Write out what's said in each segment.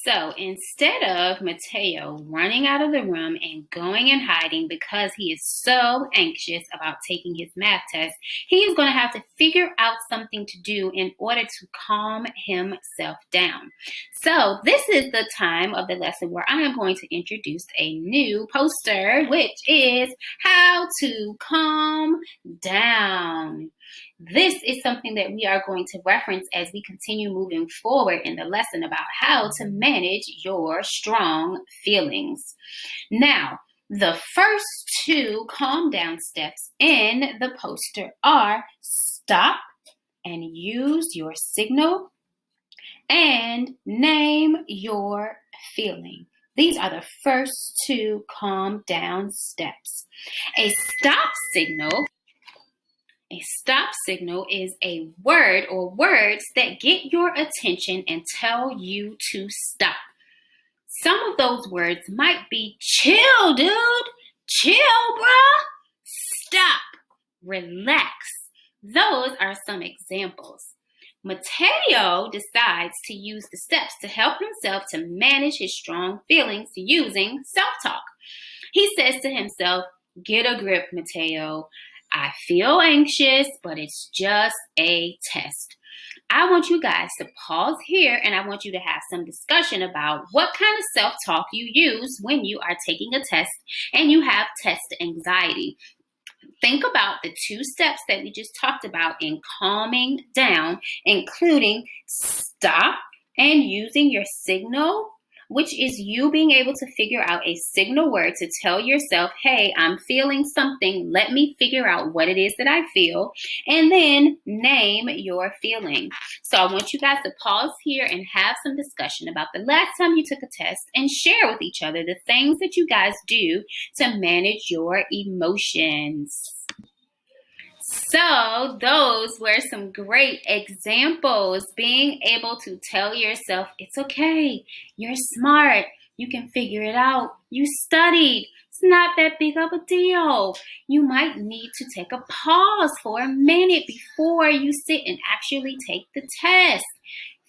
So instead of Mateo running out of the room and going and hiding because he is so anxious about taking his math test, he is going to have to figure out something to do in order to calm himself down. So this is the time of the lesson where I am going to introduce a new poster, which is how to calm down. This is something that we are going to reference as we continue moving forward in the lesson about how to manage your strong feelings. Now, the first two calm down steps in the poster are stop and use your signal and name your feeling. These are the first two calm down steps. A stop signal is a word or words that get your attention and tell you to stop. Some of those words might be chill, dude, chill, bruh, stop, relax. Those are some examples. Mateo decides to use the steps to help himself to manage his strong feelings using self-talk. He says to himself, "Get a grip, Mateo. I feel anxious, but it's just a test." I want you guys to pause here and I want you to have some discussion about what kind of self-talk you use when you are taking a test and you have test anxiety. Think about the two steps that we just talked about in calming down, including stop and using your signal, which is you being able to figure out a signal word to tell yourself, hey, I'm feeling something. Let me figure out what it is that I feel, and then name your feeling. So I want you guys to pause here and have some discussion about the last time you took a test and share with each other the things that you guys do to manage your emotions. So those were some great examples. Being able to tell yourself, it's okay, you're smart, you can figure it out, you studied, it's not that big of a deal. You might need to take a pause for a minute before you sit and actually take the test.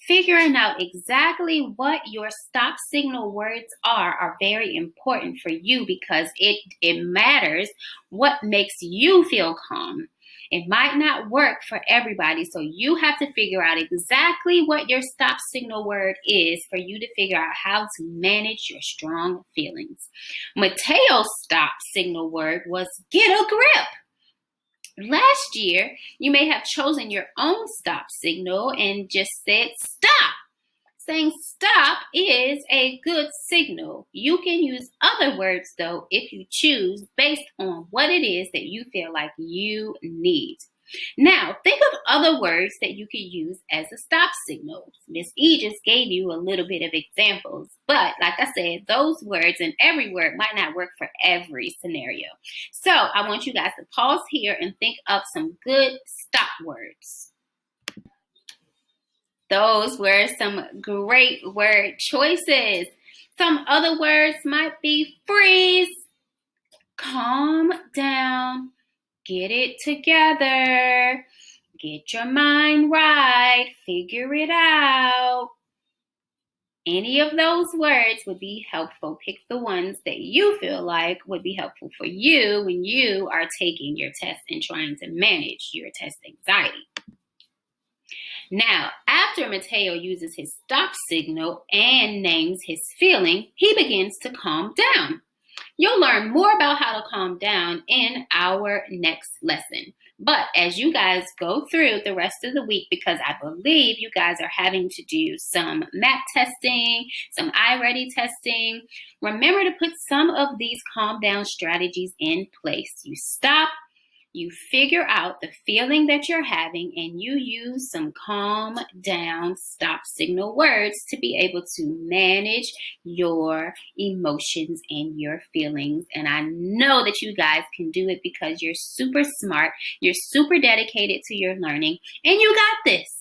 Figuring out exactly what your stop signal words are very important for you because it matters what makes you feel calm. It might not work for everybody, so you have to figure out exactly what your stop signal word is for you to figure out how to manage your strong feelings. Mateo's stop signal word was get a grip. Last year, you may have chosen your own stop signal and just said stop. Saying stop is a good signal. You can use other words though if you choose based on what it is that you feel like you need. Now, think of other words that you could use as a stop signal. Miss E just gave you a little bit of examples, but like I said, those words and every word might not work for every scenario. So I want you guys to pause here and think of some good stop words. Those were some great word choices. Some other words might be freeze, calm down, get it together, get your mind right, figure it out. Any of those words would be helpful. Pick the ones that you feel like would be helpful for you when you are taking your test and trying to manage your test anxiety. Now, after Mateo uses his stop signal and names his feeling, he begins to calm down. You'll learn more about how to calm down in our next lesson. But as you guys go through the rest of the week, because I believe you guys are having to do some map testing, some iReady testing, remember to put some of these calm down strategies in place. You stop, you figure out the feeling that you're having, and you use some calm down stop signal words to be able to manage your emotions and your feelings. And I know that you guys can do it because you're super smart, you're super dedicated to your learning, and you got this.